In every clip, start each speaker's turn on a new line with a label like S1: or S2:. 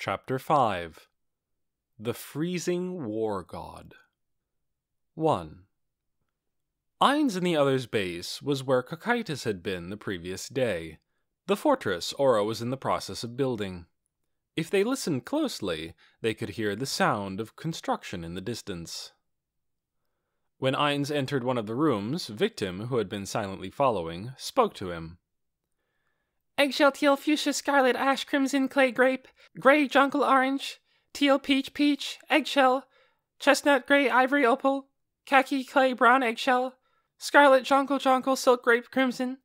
S1: Chapter 5 The Freezing War God 1. Ain's and the others' base was where Cocytus had been the previous day, the fortress Aura was in the process of building. If they listened closely, they could hear the sound of construction in the distance. When Ain's entered one of the rooms, Victim, who had been silently following, spoke to him.
S2: Eggshell, teal, fuchsia, scarlet, ash, crimson, clay, grape, gray, jonquil, orange, teal, peach, peach, eggshell, chestnut, gray, ivory, opal, khaki, clay, brown, eggshell, scarlet, jonquil, jonquil, silk, grape, crimson.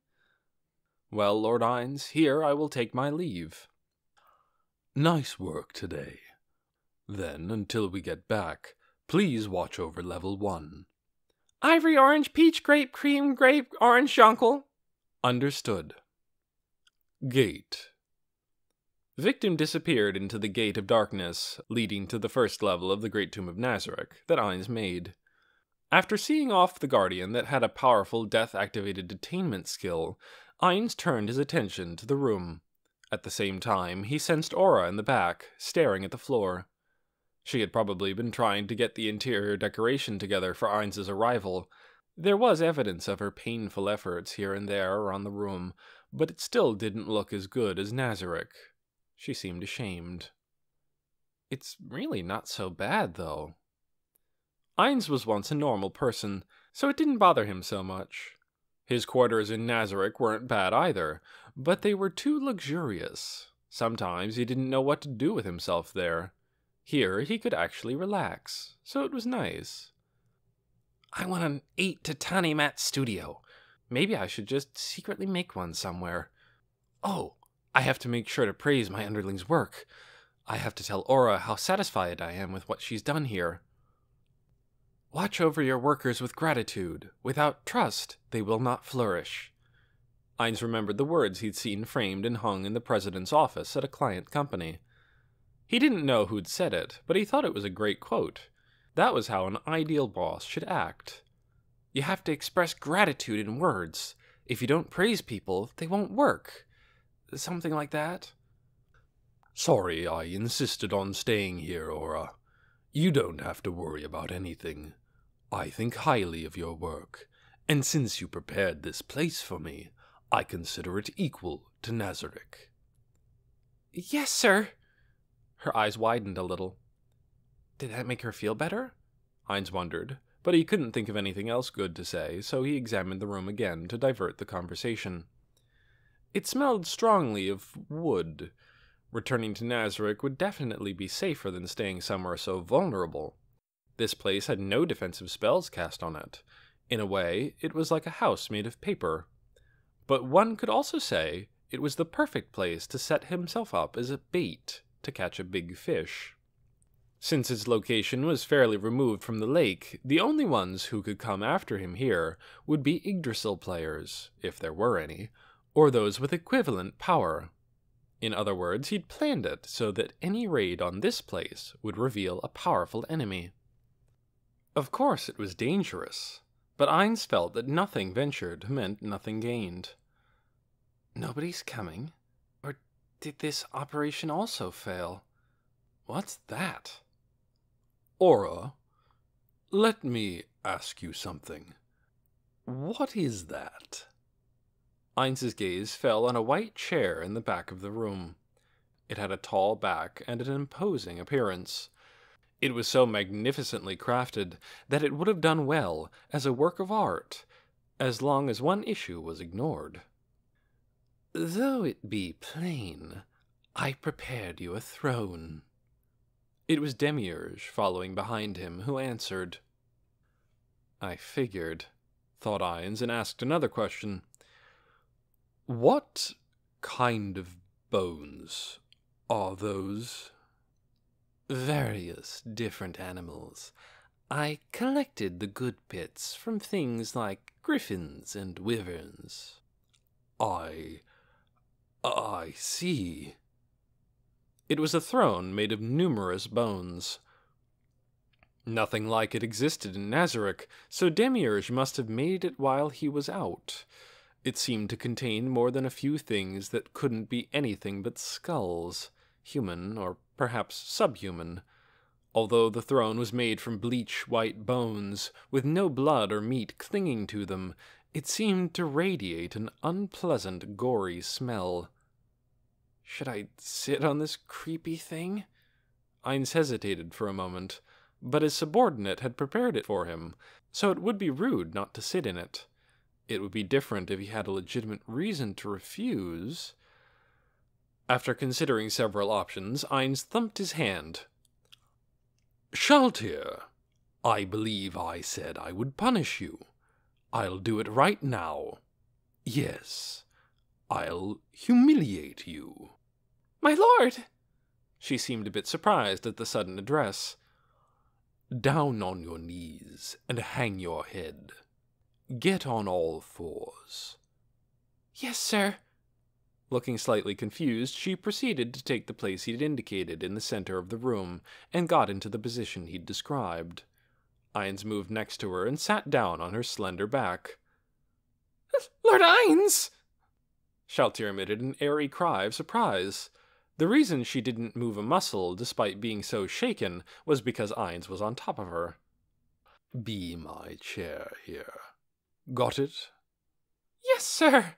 S1: Well, Lord Ain's, here I will take my leave.
S3: Nice work today. Then, until we get back, please watch over level 1.
S2: Ivory, orange, peach, grape, cream, grape, orange, jonquil.
S1: Understood.
S3: Gate.
S1: Victim disappeared into the Gate of Darkness, leading to the first level of the Great Tomb of Nazarick that Ain's made. After seeing off the Guardian that had a powerful death-activated detainment skill, Ain's turned his attention to the room. At the same time, he sensed Aura in the back, staring at the floor. She had probably been trying to get the interior decoration together for Ain's arrival. There was evidence of her painful efforts here and there around the room, but it still didn't look as good as Nazarick. She seemed ashamed. It's really not so bad, though. Ain's was once a normal person, so it didn't bother him so much. His quarters in Nazarick weren't bad either, but they were too luxurious. Sometimes he didn't know what to do with himself there. Here he could actually relax, so it was nice.
S2: I want an 8 tatami mat studio. Maybe I should just secretly make one somewhere. Oh, I have to make sure to praise my underling's work. I have to tell Aura how satisfied I am with what she's done here. Watch over your workers with gratitude. Without trust, they will not flourish.
S1: Ain's remembered the words he'd seen framed and hung in the president's office at a client company. He didn't know who'd said it, but he thought it was a great quote. That was how an ideal boss should act.
S2: You have to express gratitude in words. If you don't praise people, they won't work. Something like that.
S3: Sorry I insisted on staying here, Aura. You don't have to worry about anything. I think highly of your work, and since you prepared this place for me, I consider it equal to Nazarick.
S2: Yes, sir.
S1: Her eyes widened a little.
S2: Did that make her feel better?
S1: Ain's wondered, but he couldn't think of anything else good to say, so he examined the room again to divert the conversation. It smelled strongly of wood. Returning to Nazarick would definitely be safer than staying somewhere so vulnerable. This place had no defensive spells cast on it. In a way, it was like a house made of paper. But one could also say it was the perfect place to set himself up as a bait to catch a big fish. Since its location was fairly removed from the lake, the only ones who could come after him here would be Yggdrasil players, if there were any, or those with equivalent power. In other words, he'd planned it so that any raid on this place would reveal a powerful enemy. Of course it was dangerous, but Ain's felt that nothing ventured meant nothing gained.
S2: Nobody's coming? Or did this operation also fail? What's that?
S3: Aura, let me ask you something. What is that?
S1: Ain's gaze fell on a white chair in the back of the room. It had a tall back and an imposing appearance. It was so magnificently crafted that it would have done well as a work of art, as long as one issue was ignored.
S2: Though it be plain, I prepared you a throne.
S1: It was Demiurge following behind him who answered. I figured, thought Ain's, and asked another question.
S3: What kind of bones are those?
S2: Various different animals. I collected the good bits from things like griffins and wyverns.
S3: I see.
S1: It was a throne made of numerous bones. Nothing like it existed in Nazarick, so Demiurge must have made it while he was out. It seemed to contain more than a few things that couldn't be anything but skulls. human or perhaps subhuman. Although the throne was made from bleach-white bones, with no blood or meat clinging to them, it seemed to radiate an unpleasant, gory smell. Should I sit on this creepy thing? Ainz hesitated for a moment, but his subordinate had prepared it for him, so it would be rude not to sit in it. It would be different if he had a legitimate reason to refuse. After considering several options, Ainz thumped his hand.
S3: Shaltir, I believe I said I would punish you. I'll do it right now. Yes, I'll humiliate you.
S2: My lord!
S1: She seemed a bit surprised at the sudden address.
S3: Down on your knees and hang your head. Get on all fours.
S2: Yes, sir.
S1: Looking slightly confused, she proceeded to take the place he'd indicated in the center of the room, and got into the position he'd described. Ainz moved next to her and sat down on her slender back.
S2: Lord Ainz!
S1: Shaltir emitted an airy cry of surprise. The reason she didn't move a muscle, despite being so shaken, was because Ainz was on top of her.
S3: Be my chair here. Got it?
S2: Yes, sir.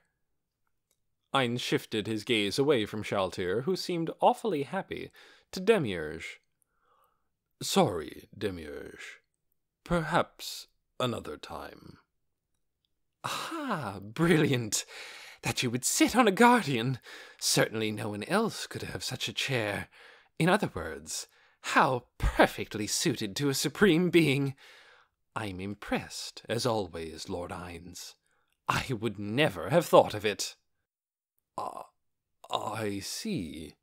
S1: Ainz shifted his gaze away from Shaltir, who seemed awfully happy, to Demiurge.
S3: Sorry, Demiurge. Perhaps another time.
S2: Ah, brilliant. That you would sit on a guardian. Certainly no one else could have such a chair. In other words, how perfectly suited to a supreme being. I'm impressed, as always, Lord Ainz. I would never have thought of it.
S3: I see.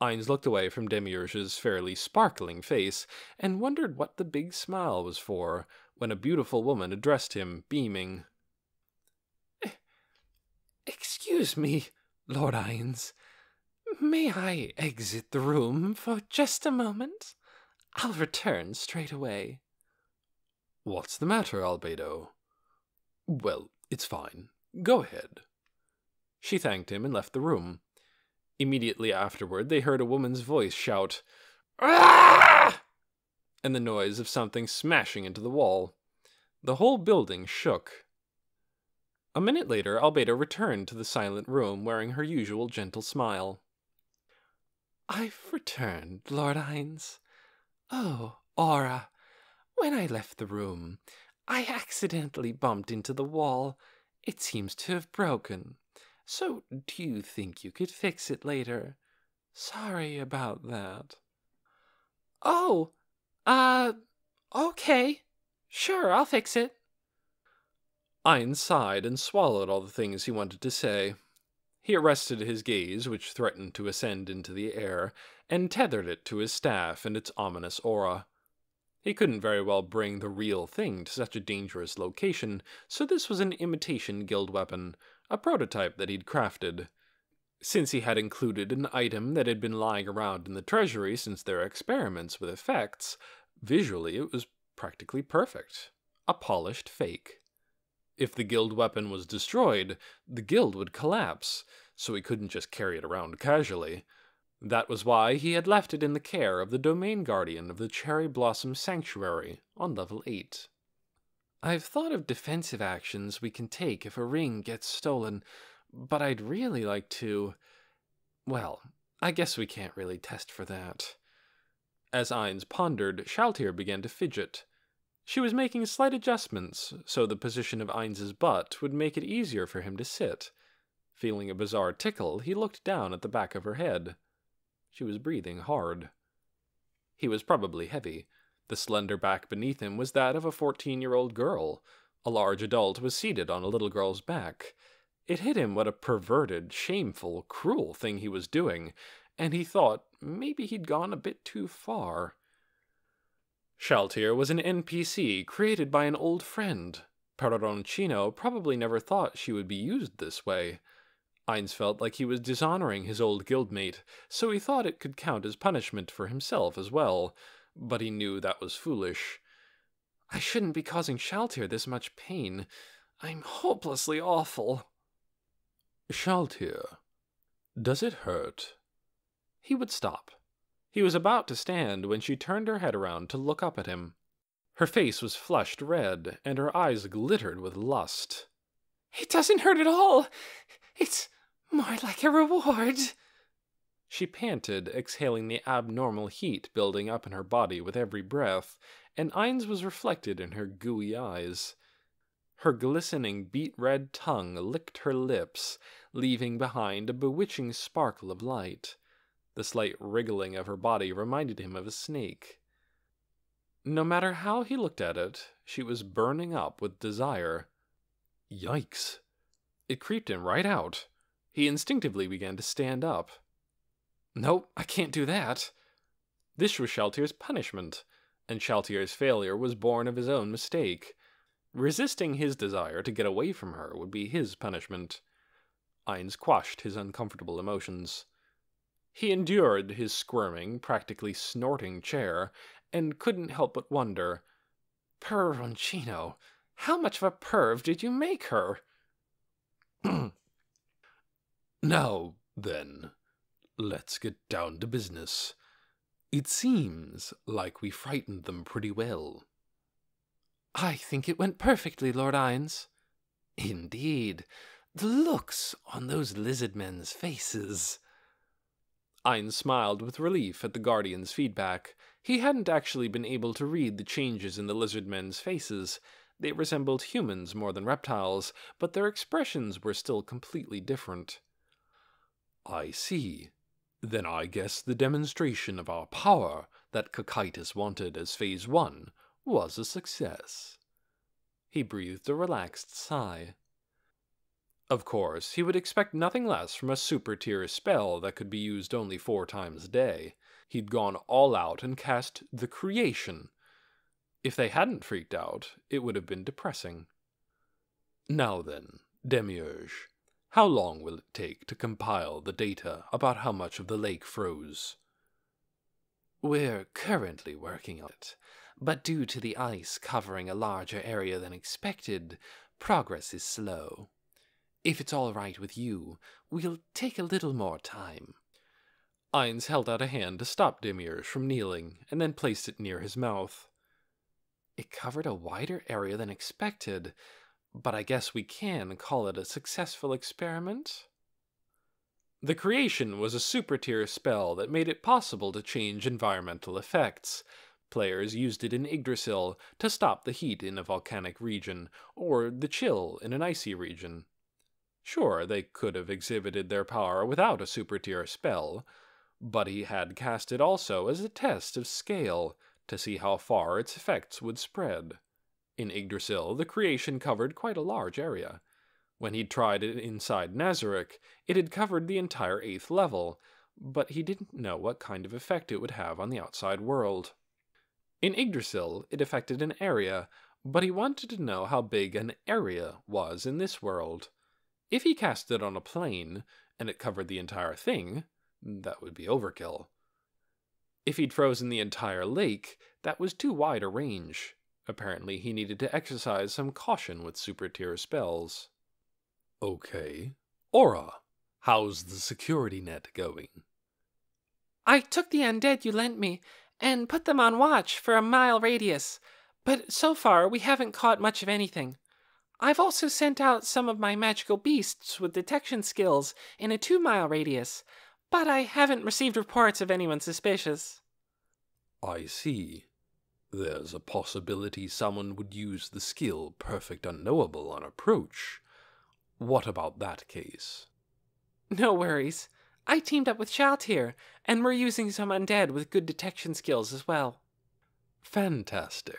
S1: Ainz looked away from Demiurge's fairly sparkling face, and wondered what the big smile was for, when a beautiful woman addressed him, beaming.
S2: Excuse me, Lord Ainz. May I exit the room for just a moment? I'll return straight away.
S3: What's the matter, Albedo? Well, it's fine. Go ahead.
S1: She thanked him and left the room. Immediately afterward, they heard a woman's voice shout, "Ah!" and the noise of something smashing into the wall. The whole building shook. A minute later, Albedo returned to the silent room, wearing her usual gentle smile.
S2: I've returned, Lord Ainz. Oh, Aura, when I left the room, I accidentally bumped into the wall. It seems to have broken. So, do you think you could fix it later? Sorry about that. Oh, okay. Sure, I'll fix it.
S1: Ainz sighed and swallowed all the things he wanted to say. He arrested his gaze, which threatened to ascend into the air, and tethered it to his staff and its ominous aura. He couldn't very well bring the real thing to such a dangerous location, so this was an imitation guild weapon, a prototype that he'd crafted. Since he had included an item that had been lying around in the treasury since their experiments with effects, visually it was practically perfect. A polished fake. If the guild weapon was destroyed, the guild would collapse, so he couldn't just carry it around casually. That was why he had left it in the care of the domain guardian of the Cherry Blossom Sanctuary on level 8.
S2: I've thought of defensive actions we can take if a ring gets stolen, but I'd really like to... Well, I guess we can't really test for that.
S1: As Ainz pondered, Shaltir began to fidget. She was making slight adjustments, so the position of Ainz's butt would make it easier for him to sit. Feeling a bizarre tickle, he looked down at the back of her head. She was breathing hard. He was probably heavy. The slender back beneath him was that of a 14-year-old girl. A large adult was seated on a little girl's back. It hit him what a perverted, shameful, cruel thing he was doing, and he thought maybe he'd gone a bit too far. Shaltir was an NPC created by an old friend. Peroncino probably never thought she would be used this way. Ainz felt like he was dishonoring his old guildmate, so he thought it could count as punishment for himself as well, but he knew that was foolish.
S2: I shouldn't be causing Shaltir this much pain. I'm hopelessly awful.
S3: Shaltir, does it hurt?
S1: he would stop. He was about to stand when she turned her head around to look up at him. Her face was flushed red, and her eyes glittered with lust.
S2: "It doesn't hurt at all. It's more like a reward."
S1: She panted, exhaling the abnormal heat building up in her body with every breath, and Ainz was reflected in her gooey eyes. Her glistening beet-red tongue licked her lips, leaving behind a bewitching sparkle of light. The slight wriggling of her body reminded him of a snake. No matter how he looked at it, she was burning up with desire. Yikes! It creeped him right out. He instinctively began to stand up. Nope, I can't do that. This was Shaltyr's punishment, and Shaltyr's failure was born of his own mistake. Resisting his desire to get away from her would be his punishment. Ainz quashed his uncomfortable emotions. He endured his squirming, practically snorting chair, and couldn't help but wonder, "Peroncino, how much of a perv did you make her?"
S3: Now, then, let's get down to business. It seems like we frightened them pretty well.
S2: "I think it went perfectly, Lord Ainz."
S3: Indeed. The looks on those lizardmen's faces.
S1: Ainz smiled with relief at the Guardian's feedback. He hadn't actually been able to read the changes in the lizardmen's faces. They resembled humans more than reptiles, but their expressions were still completely different.
S3: I see. Then I guess the demonstration of our power that Cocytus wanted as Phase 1 was a success.
S1: He breathed a relaxed sigh. Of course, he would expect nothing less from a super-tier spell that could be used only 4 times a day. He'd gone all out and cast the Creation. If they hadn't freaked out, it would have been depressing.
S3: Now then, Demiurge, how long will it take to compile the data about how much of the lake froze?
S2: We're currently working on it, but due to the ice covering a larger area than expected, progress is slow. If it's all right with you, we'll take a little more time.
S1: Ainz held out a hand to stop Demiurge from kneeling, and then placed it near his mouth.
S2: It covered a wider area than expected, but I guess we can call it a successful experiment?
S1: The Creation was a super-tier spell that made it possible to change environmental effects. Players used it in Yggdrasil to stop the heat in a volcanic region, or the chill in an icy region. Sure, they could have exhibited their power without a super-tier spell, but he had cast it also as a test of scale, to see how far its effects would spread. In Yggdrasil, the Creation covered quite a large area. When he'd tried it inside Nazarick, it had covered the entire 8th level, but he didn't know what kind of effect it would have on the outside world. In Yggdrasil, it affected an area, but he wanted to know how big an area was in this world. If he cast it on a plane, and it covered the entire thing, that would be overkill. If he'd frozen the entire lake, that was too wide a range. Apparently he needed to exercise some caution with super-tier spells.
S3: Okay. Aura, how's the security net going?
S2: I took the undead you lent me, and put them on watch for a mile radius, but so far we haven't caught much of anything. I've also sent out some of my magical beasts with detection skills in a 2-mile radius, but I haven't received reports of anyone suspicious.
S3: I see. There's a possibility someone would use the skill Perfect Unknowable on approach. What about that case?
S2: No worries. I teamed up with Shaltyr, and we're using some undead with good detection skills as well.
S3: Fantastic.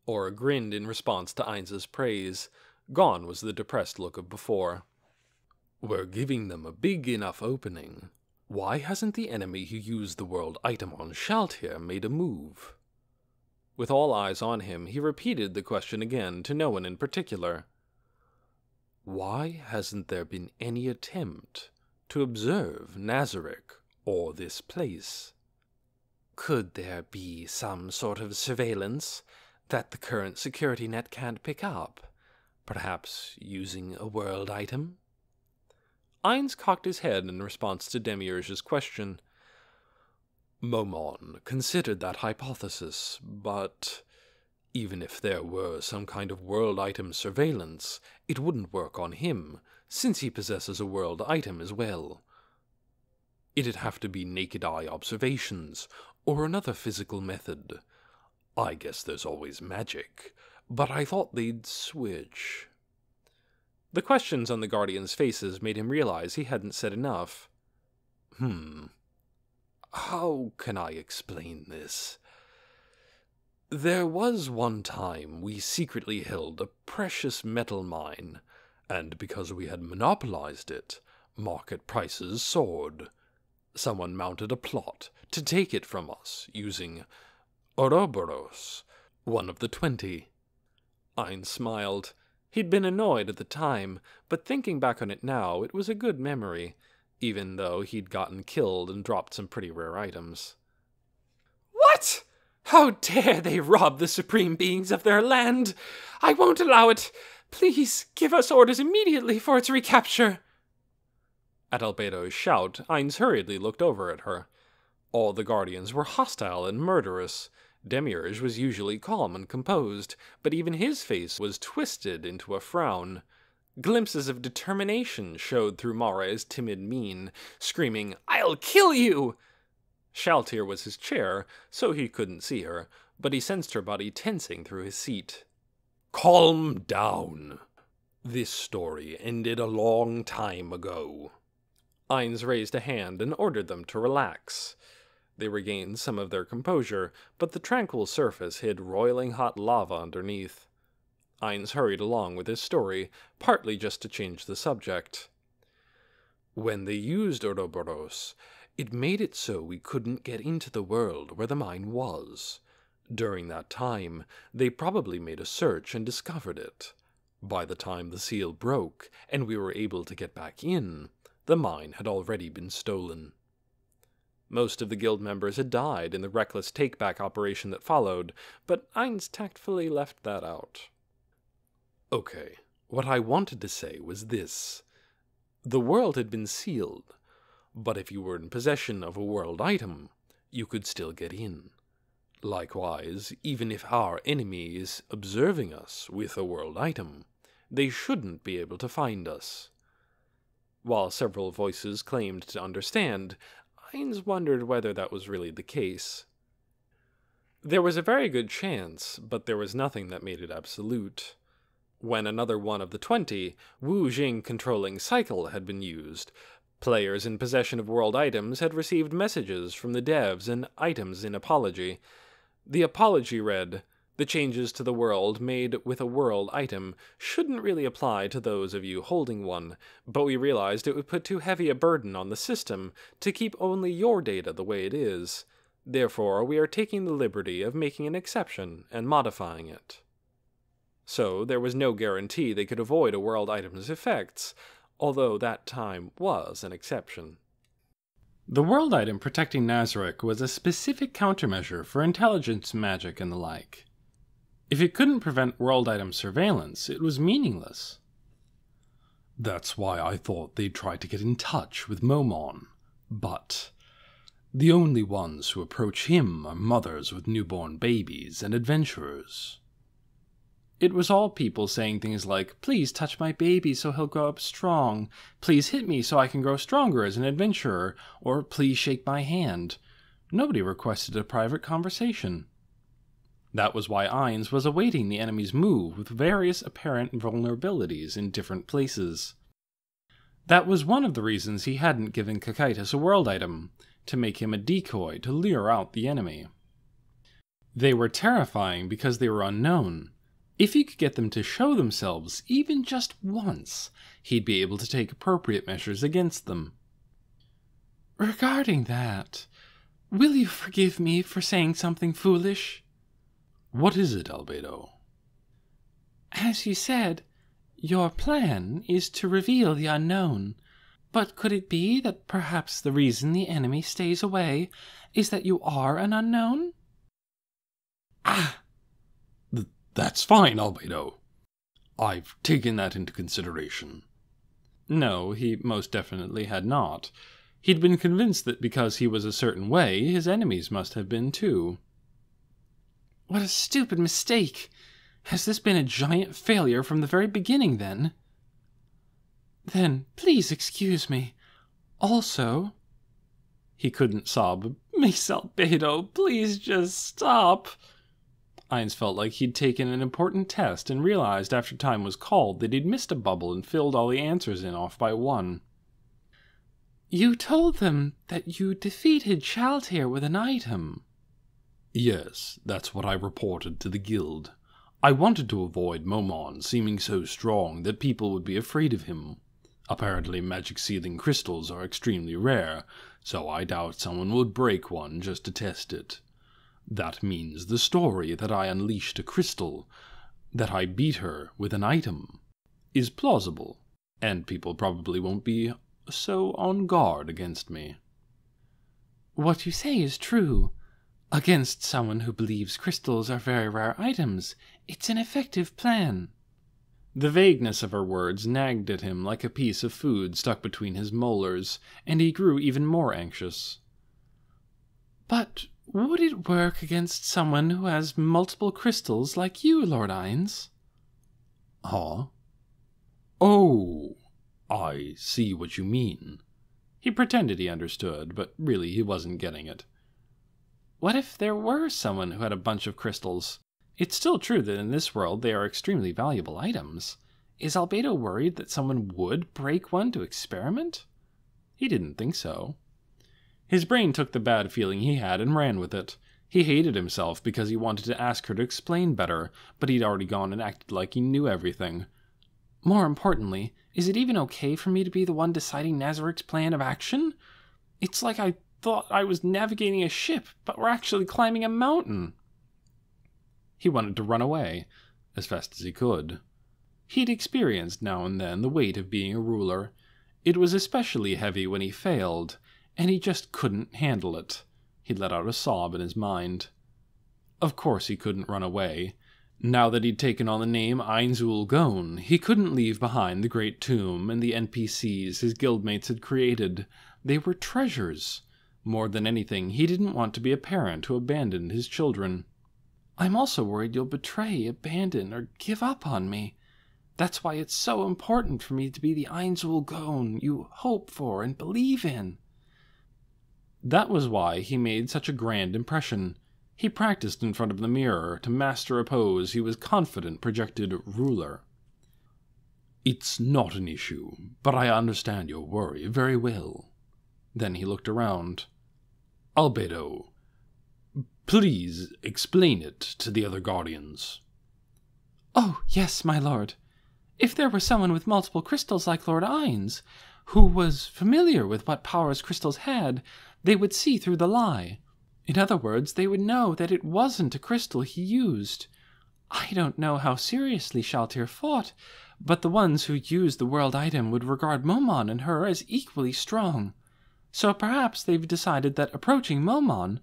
S1: Aura grinned in response to Ainz's praise. Gone was the depressed look of before.
S3: We're giving them a big enough opening. Why hasn't the enemy who used the world item on Shaltyr made a move?
S1: With all eyes on him, he repeated the question again to no one in particular.
S3: Why hasn't there been any attempt to observe Nazarick or this place?
S2: Could there be some sort of surveillance that the current security net can't pick up? Perhaps using a world item?
S1: Ainz cocked his head in response to Demiurge's question.
S3: Momon considered that hypothesis, but even if there were some kind of world item surveillance, it wouldn't work on him, since he possesses a world item as well. It'd have to be naked eye observations, or another physical method. I guess there's always magic, but I thought they'd switch.
S1: The questions on the Guardians' faces made him realize he hadn't said enough.
S3: How can I explain this? There was one time we secretly held a precious metal mine, and because we had monopolized it, market prices soared. Someone mounted a plot to take it from us using Ouroboros, one of the 20.
S1: Ainz smiled. He'd been annoyed at the time, but thinking back on it now, it was a good memory, even though he'd gotten killed and dropped some pretty rare items.
S2: What? How dare they rob the supreme beings of their land? I won't allow it. Please give us orders immediately for its recapture.
S1: At Albedo's shout, Ainz hurriedly looked over at her. All the Guardians were hostile and murderous. Demiurge was usually calm and composed, but even his face was twisted into a frown. Glimpses of determination showed through Mara's timid mien, screaming, "I'll kill you!" Shaltir was his chair, so he couldn't see her, but he sensed her body tensing through his seat.
S3: Calm down. This story ended a long time ago.
S1: Ainz raised a hand and ordered them to relax. They regained some of their composure, but the tranquil surface hid roiling hot lava underneath. Ainz hurried along with his story, partly just to change the subject.
S3: When they used Ouroboros, it made it so we couldn't get into the world where the mine was. During that time, they probably made a search and discovered it. By the time the seal broke and we were able to get back in, the mine had already been stolen.
S1: Most of the guild members had died in the reckless take-back operation that followed, but Ainz tactfully left that out.
S3: Okay, what I wanted to say was this.
S1: The world had been sealed,
S3: but if you were in possession of a world item, you could still get in. Likewise, even if our enemy is observing us with a world item, they shouldn't be able to find us.
S1: While several voices claimed to understand, Ainz wondered whether that was really the case. There was a very good chance, but there was nothing that made it absolute. When another one of the 20, Wu Jing controlling cycle had been used, players in possession of world items had received messages from the devs and items in apology. The apology read, "The changes to the world made with a world item shouldn't really apply to those of you holding one, but we realized it would put too heavy a burden on the system to keep only your data the way it is. Therefore, we are taking the liberty of making an exception and modifying it." So there was no guarantee they could avoid a world item's effects, although that time was an exception.
S2: The world item protecting Nazarick was a specific countermeasure for intelligence magic and the like. If it couldn't prevent world item surveillance, it was meaningless.
S3: That's why I thought they'd try to get in touch with Momon. But the only ones who approach him are mothers with newborn babies and adventurers.
S2: It was all people saying things like, "Please touch my baby so he'll grow up strong. Please hit me so I can grow stronger as an adventurer. Or please shake my hand." Nobody requested a private conversation. That was why Ainz was awaiting the enemy's move with various apparent vulnerabilities in different places. That was one of the reasons he hadn't given Kakaitis a world item, to make him a decoy to lure out the enemy. They were terrifying because they were unknown. If he could get them to show themselves even just once, he'd be able to take appropriate measures against them. Regarding that, will you forgive me for saying something foolish?
S3: What is it, Albedo?
S2: As you said, your plan is to reveal the unknown. But could it be that perhaps the reason the enemy stays away is that you are an unknown?
S3: That's fine, Albedo. I've taken that into consideration.
S1: No, he most definitely had not. He'd been convinced that because he was a certain way, his enemies must have been too.
S2: What a stupid mistake! Has this been a giant failure from the very beginning, then? Then, please excuse me. Also...
S1: He couldn't sob. Miss Albedo, please just stop. Ainz felt like he'd taken an important test and realized after time was called that he'd missed a bubble and filled all the answers in off by one.
S2: You told them that you defeated Shaltir with an item.
S3: Yes, that's what I reported to the guild. I wanted to avoid Momon seeming so strong that people would be afraid of him. Apparently magic sealing crystals are extremely rare, so I doubt someone would break one just to test it. That means the story that I unleashed a crystal, that I beat her with an item, is plausible, and people probably won't be so on guard against me.
S2: What you say is true. Against someone who believes crystals are very rare items, it's an effective plan.
S1: The vagueness of her words nagged at him like a piece of food stuck between his molars, and he grew even more anxious.
S2: But would it work against someone who has multiple crystals like you, Lord Ainz?
S3: Huh? Oh, I see what you mean.
S1: He pretended he understood, but really he wasn't getting it.
S2: What if there were someone who had a bunch of crystals?
S1: It's still true that in this world they are extremely valuable items. Is Albedo worried that someone would break one to experiment? He didn't think so. His brain took the bad feeling he had and ran with it. He hated himself because he wanted to ask her to explain better, but he'd already gone and acted like he knew everything.
S2: More importantly, is it even okay for me to be the one deciding Nazarik's plan of action? It's like I thought I was navigating a ship, but we're actually climbing a mountain.
S1: He wanted to run away, as fast as he could. He'd experienced now and then the weight of being a ruler. It was especially heavy when he failed, and he just couldn't handle it. He'd let out a sob in his mind. Of course he couldn't run away. Now that he'd taken on the name Ainzul Gon, he couldn't leave behind the great tomb and the NPCs his guildmates had created. They were treasures. More than anything, he didn't want to be a parent who abandoned his children.
S2: I'm also worried you'll betray, abandon, or give up on me. That's why it's so important for me to be the Ainzul Gon you hope for and believe in.
S1: That was why he made such a grand impression. He practiced in front of the mirror to master a pose he was confident projected ruler.
S3: It's not an issue, but I understand your worry very well.
S1: Then he looked around.
S3: Albedo, please explain it to the other guardians.
S2: Oh, yes, my lord. If there were someone with multiple crystals like Lord Ainz, who was familiar with what powers crystals had, they would see through the lie. In other words, they would know that it wasn't a crystal he used. I don't know how seriously Shaltir fought, but the ones who used the world item would regard Momon and her as equally strong. So perhaps they've decided that approaching Momon,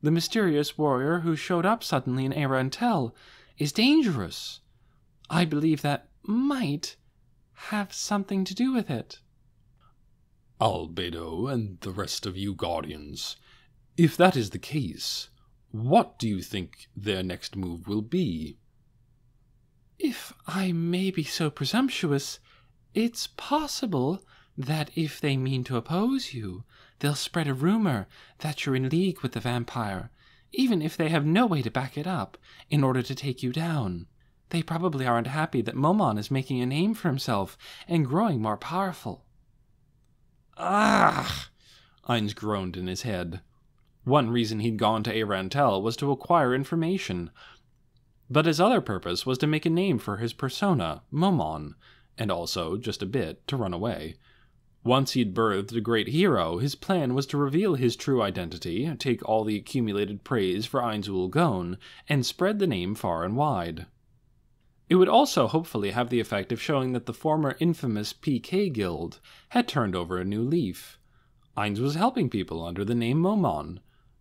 S2: the mysterious warrior who showed up suddenly in Arantel, is dangerous. I believe that might have something to do with it.
S3: Albedo and the rest of you guardians, if that is the case, what do you think their next move will be?
S2: If I may be so presumptuous, it's possible that if they mean to oppose you, they'll spread a rumor that you're in league with the vampire, even if they have no way to back it up, in order to take you down. They probably aren't happy that Momon is making a name for himself and growing more powerful.
S1: Ah! Ainz groaned in his head. One reason he'd gone to Arantel was to acquire information, but his other purpose was to make a name for his persona, Momon, and also, just a bit, to run away. Once he'd birthed a great hero, his plan was to reveal his true identity, take all the accumulated praise for Ainzul Gon, and spread the name far and wide. It would also hopefully have the effect of showing that the former infamous PK Guild had turned over a new leaf. Ainz was helping people under the name Momon,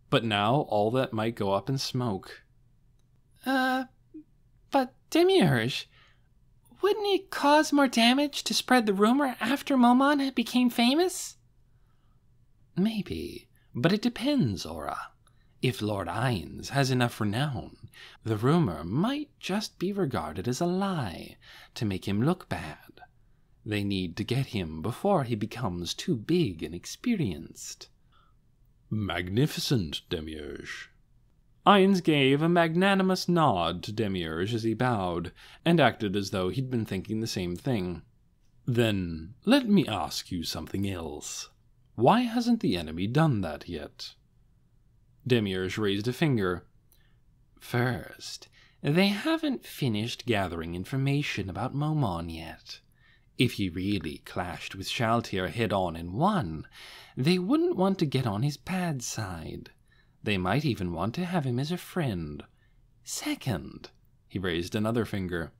S1: but now all that might go up in smoke.
S2: But Demiurge, wouldn't it cause more damage to spread the rumor after Momon became famous? Maybe, but it depends, Aura. If Lord Ainz has enough renown, the rumor might just be regarded as a lie to make him look bad. They need to get him before he becomes too big and experienced.
S3: Magnificent, Demiurge.
S1: Ainz gave a magnanimous nod to Demiurge as he bowed, and acted as though he'd been thinking the same thing.
S3: Then let me ask you something else. Why hasn't the enemy done that yet?
S1: Demiurge raised a finger.
S2: First, they haven't finished gathering information about Momon yet. If he really clashed with Shaltir head-on and won, they wouldn't want to get on his bad side. They might even want to have him as a friend. Second, he raised another finger.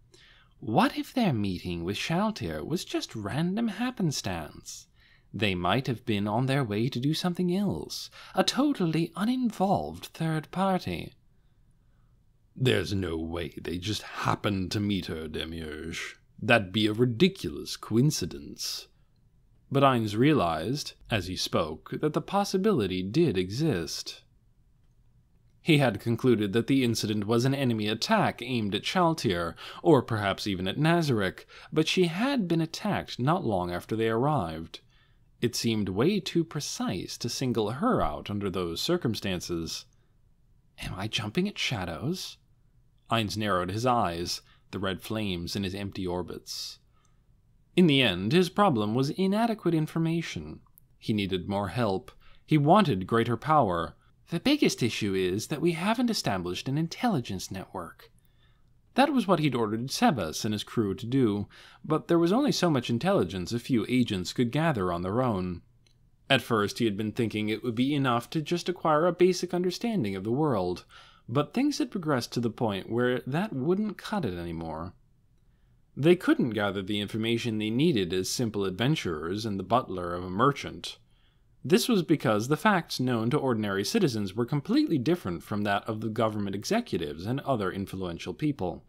S2: What if their meeting with Shaltir was just random happenstance? They might have been on their way to do something else, a totally uninvolved third party.
S3: There's no way they just happened to meet her, Demiurge. That'd be a ridiculous coincidence.
S1: But Ainz realized, as he spoke, that the possibility did exist. He had concluded that the incident was an enemy attack aimed at Shaltir, or perhaps even at Nazarick, but she had been attacked not long after they arrived. It seemed way too precise to single her out under those circumstances.
S2: Am I jumping at shadows?
S1: Ainz narrowed his eyes, the red flames in his empty orbits. In the end, his problem was inadequate information. He needed more help. He wanted greater power.
S2: The biggest issue is that we haven't established an intelligence network.
S1: That was what he'd ordered Sebas and his crew to do, but there was only so much intelligence a few agents could gather on their own. At first he had been thinking it would be enough to just acquire a basic understanding of the world, but things had progressed to the point where that wouldn't cut it anymore. They couldn't gather the information they needed as simple adventurers and the butler of a merchant. This was because the facts known to ordinary citizens were completely different from that of the government executives and other influential people.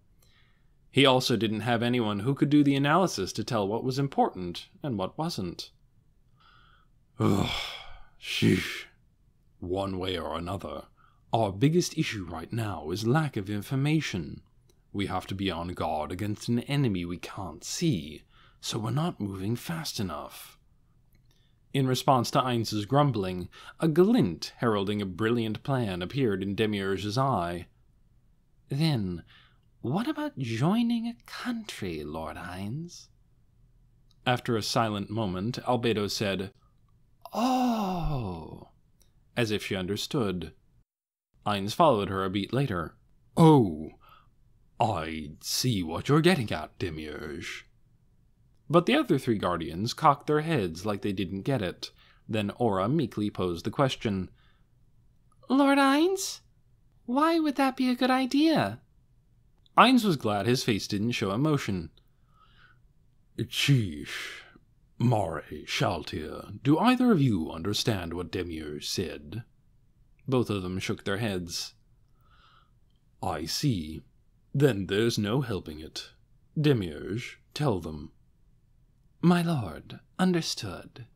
S1: He also didn't have anyone who could do the analysis to tell what was important and what wasn't.
S3: Ugh, sheesh. One way or another, our biggest issue right now is lack of information. We have to be on guard against an enemy we can't see, so we're not moving fast enough.
S1: In response to Ainz's grumbling, a glint heralding a brilliant plan appeared in Demiurge's eye.
S2: Then, what about joining a country, Lord Ainz?
S1: After a silent moment, Albedo said,
S2: "Oh,"
S1: as if she understood. Ainz followed her a beat later.
S3: Oh, I see what you're getting at, Demiurge.
S1: But the other three guardians cocked their heads like they didn't get it. Then Aura meekly posed the question.
S2: Lord Ainz? Why would that be a good idea?
S1: Ainz was glad his face didn't show emotion.
S3: Sheesh. Mare, Shaltir, do either of you understand what Demiurge said?
S1: Both of them shook their heads.
S3: I see. Then there's no helping it. Demiurge, tell them.
S2: My lord, understood.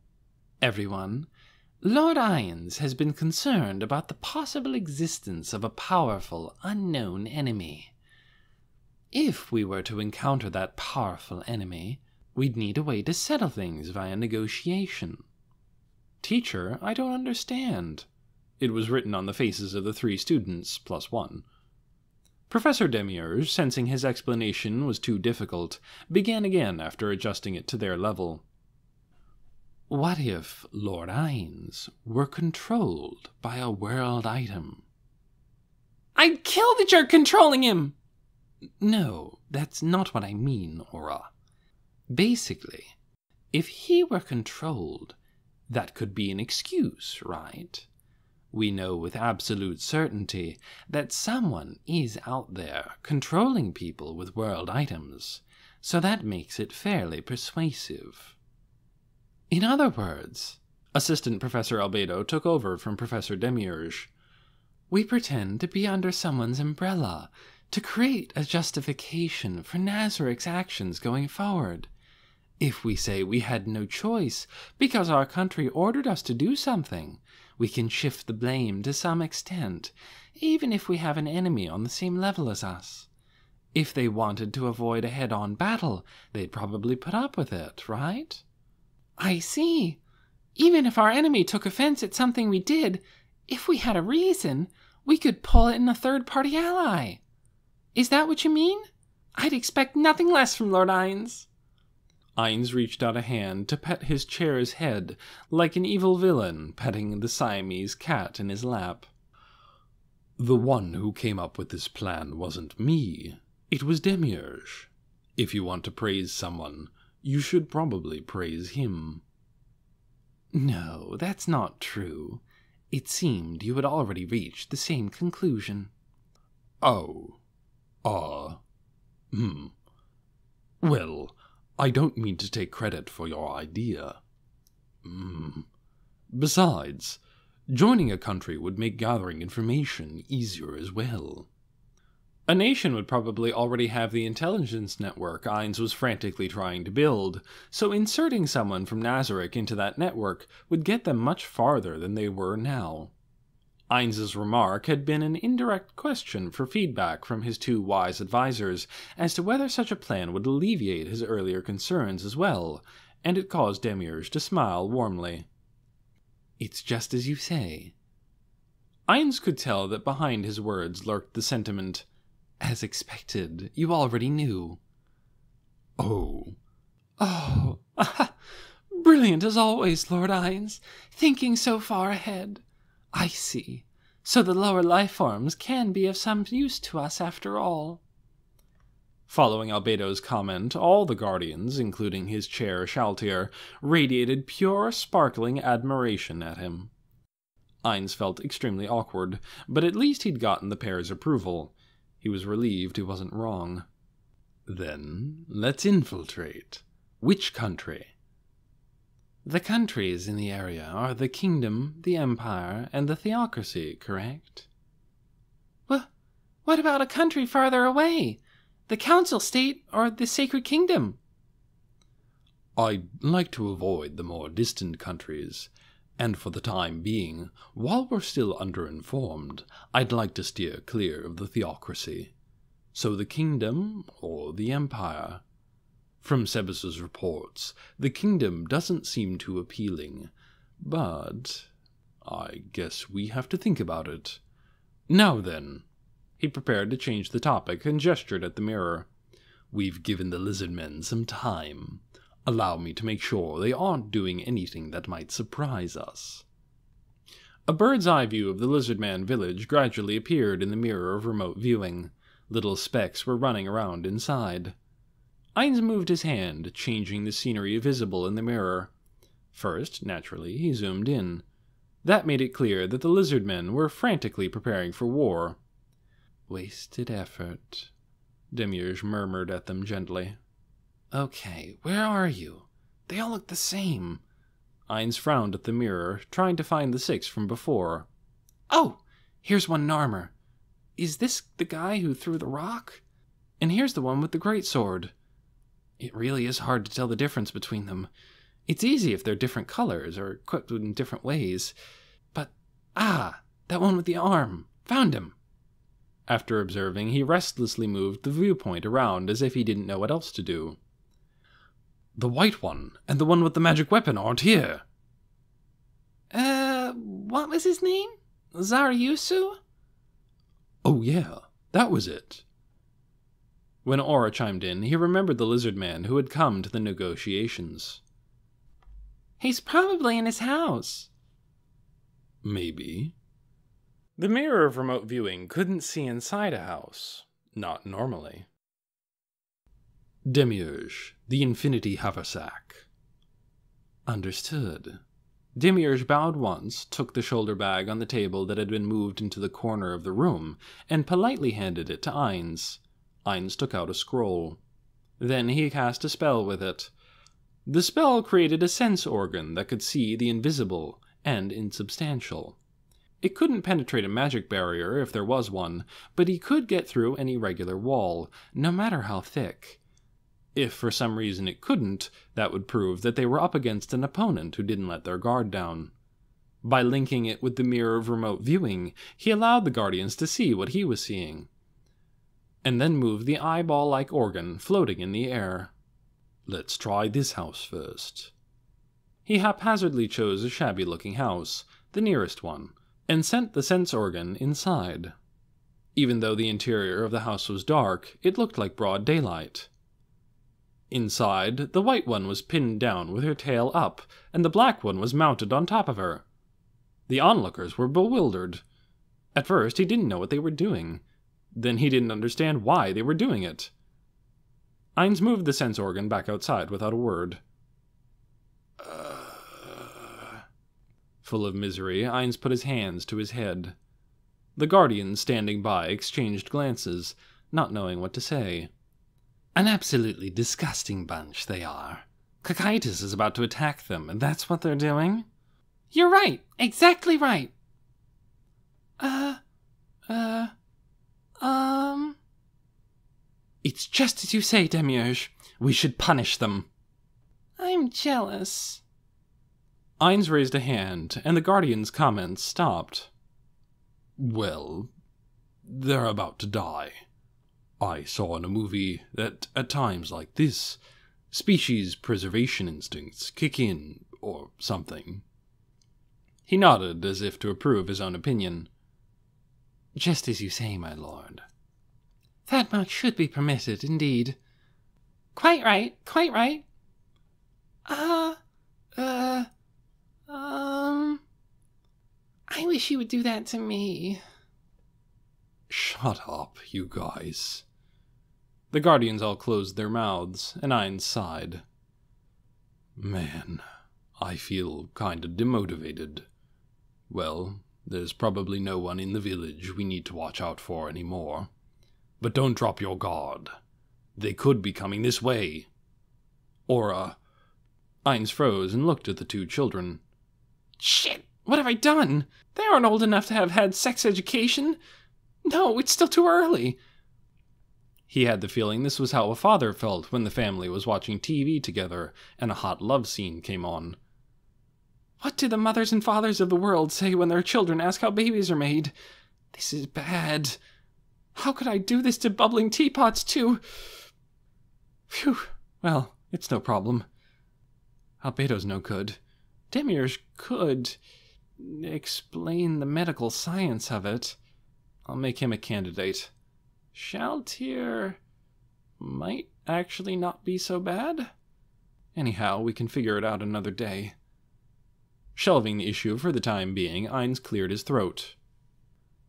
S2: Everyone, Lord Ainz has been concerned about the possible existence of a powerful, unknown enemy. If we were to encounter that powerful enemy, we'd need a way to settle things via negotiation.
S1: Teacher, I don't understand. It was written on the faces of the 3 students, plus 1. Professor Demiurge, sensing his explanation was too difficult, began again after adjusting it to their level.
S2: What if Lord Ainz were controlled by a world item? I'd kill the jerk controlling him! No, that's not what I mean, Aura. Basically, if he were controlled, that could be an excuse, right? We know with absolute certainty that someone is out there controlling people with world items, so that makes it fairly persuasive. In other words,
S1: Assistant Professor Albedo took over from Professor Demiurge.
S2: We pretend to be under someone's umbrella, to create a justification for Nazarik's actions going forward. If we say we had no choice because our country ordered us to do something, we can shift the blame to some extent, even if we have an enemy on the same level as us. If they wanted to avoid a head-on battle, they'd probably put up with it, right? I see. Even if our enemy took offense at something we did, if we had a reason, we could pull in a third-party ally. Is that what you mean? I'd expect nothing less from Lord Ainz.
S1: Ainz reached out a hand to pet his chair's head, like an evil villain petting the Siamese cat in his lap.
S3: The one who came up with this plan wasn't me. It was Demiurge. If you want to praise someone, you should probably praise him.
S2: No, that's not true. It seemed you had already reached the same conclusion.
S3: Oh. Well, I don't mean to take credit for your idea. Besides, joining a country would make gathering information easier as well.
S1: A nation would probably already have the intelligence network Ainz was frantically trying to build, so inserting someone from Nazarik into that network would get them much farther than they were now. Ainz's remark had been an indirect question for feedback from his two wise advisors as to whether such a plan would alleviate his earlier concerns as well, and it caused Demiurge to smile warmly.
S2: It's just as you say.
S1: Ainz could tell that behind his words lurked the sentiment,
S2: as expected, you already knew.
S3: Oh,
S2: brilliant as always, Lord Ainz, thinking so far ahead. I see. So the lower life forms can be of some use to us after all.
S1: Following Albedo's comment, all the Guardians, including his chair Shaltir, radiated pure, sparkling admiration at him. Ainz felt extremely awkward, but at least he'd gotten the pair's approval. He was relieved he wasn't wrong.
S3: Then, let's infiltrate. Which country?
S2: The countries in the area are the Kingdom, the Empire, and the Theocracy, correct? What about a country farther away? The Council State or the Sacred Kingdom?
S3: I'd like to avoid the more distant countries, and for the time being, while we're still underinformed, I'd like to steer clear of the Theocracy. So the Kingdom or the Empire? From Sebas's reports, the Kingdom doesn't seem too appealing, but I guess we have to think about it. Now then.
S1: He prepared to change the topic and gestured at the mirror.
S3: We've given the Lizardmen some time. Allow me to make sure they aren't doing anything that might surprise us.
S1: A bird's-eye view of the Lizardman village gradually appeared in the mirror of remote viewing. Little specks were running around inside. Ainz moved his hand, changing the scenery visible in the mirror. First, naturally, he zoomed in. That made it clear that the Lizardmen were frantically preparing for war.
S2: Wasted effort,
S1: Demiurge murmured at them gently.
S2: Okay, where are you? They all look the same.
S1: Ainz frowned at the mirror, trying to find the 6 from before.
S2: Oh, here's one Narmer. Is this the guy who threw the rock? And here's the one with the greatsword. It really is hard to tell the difference between them. It's easy if they're different colors or equipped in different ways. But, that one with the arm. Found him.
S1: After observing, he restlessly moved the viewpoint around as if he didn't know what else to do.
S3: The white one and the one with the magic weapon aren't here.
S2: What was his name? Zaryusu?
S3: Oh yeah, that was it.
S1: When Aura chimed in, he remembered the Lizardman who had come to the negotiations.
S2: He's probably in his house.
S3: Maybe.
S1: The mirror of remote viewing couldn't see inside a house. Not normally.
S3: Demiurge, the Infinity Haversack.
S2: Understood.
S1: Demiurge bowed once, took the shoulder bag on the table that had been moved into the corner of the room, and politely handed it to Ainz. Ainz took out a scroll. Then he cast a spell with it. The spell created a sense organ that could see the invisible and insubstantial. It couldn't penetrate a magic barrier if there was one, but he could get through any regular wall, no matter how thick. If for some reason it couldn't, that would prove that they were up against an opponent who didn't let their guard down. By linking it with the mirror of remote viewing, he allowed the Guardians to see what he was seeing, and then moved the eyeball-like organ floating in the air.
S3: Let's try this house first.
S1: He haphazardly chose a shabby-looking house, the nearest one, and sent the sense organ inside. Even though the interior of the house was dark, it looked like broad daylight. Inside, the white one was pinned down with her tail up, and the black one was mounted on top of her. The onlookers were bewildered. At first, he didn't know what they were doing. Then he didn't understand why they were doing it. Ainz moved the sense organ back outside without a word. Full of misery, Ainz put his hands to his head. The Guardians standing by exchanged glances, not knowing what to say.
S2: An absolutely disgusting bunch, they are. Kukaitis is about to attack them, and that's what they're doing? You're right! Exactly right! It's just as you say, Demiurge. We should punish them. I'm jealous.
S1: Ainz raised a hand, and the Guardian's comments stopped.
S3: Well, they're about to die. I saw in a movie that at times like this, species preservation instincts kick in, or something.
S1: He nodded as if to approve his own opinion.
S2: Just as you say, my lord. That much should be permitted, indeed. Quite right, quite right. I wish you would do that to me.
S3: Shut up, you guys.
S1: The Guardians all closed their mouths, and Ainz sighed.
S3: Man, I feel kinda demotivated. Well, there's probably no one in the village we need to watch out for anymore. But don't drop your guard. They could be coming this way.
S1: Or, Ainz froze and looked at the two children.
S2: Shit! What have I done? They aren't old enough to have had sex education. No, it's still too early.
S1: He had the feeling this was how a father felt when the family was watching TV together and a hot love scene came on.
S2: What do the mothers and fathers of the world say when their children ask how babies are made? This is bad. How could I do this to bubbling teapots, too? Phew. Well, it's no problem. Albedo's no good. Demiurge could explain the medical science of it. I'll make him a candidate. Shaltir might actually not be so bad. Anyhow, we can figure it out another day.
S1: Shelving the issue for the time being, Ainz cleared his throat.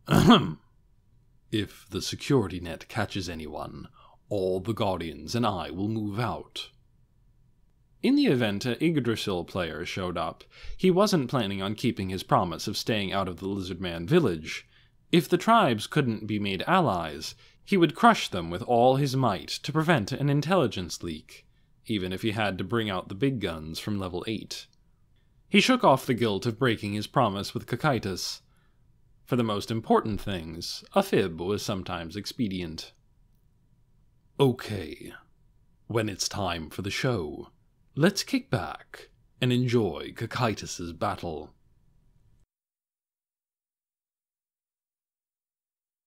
S3: Ahem. If the security net catches anyone, all the Guardians and I will move out.
S1: In the event a Yggdrasil player showed up, he wasn't planning on keeping his promise of staying out of the Lizardman village. If the tribes couldn't be made allies, he would crush them with all his might to prevent an intelligence leak, even if he had to bring out the big guns from level 8. He shook off the guilt of breaking his promise with Kukaitis. For the most important things, a fib was sometimes expedient.
S3: Okay, when it's time for the show, let's kick back and enjoy Kukaitis' battle.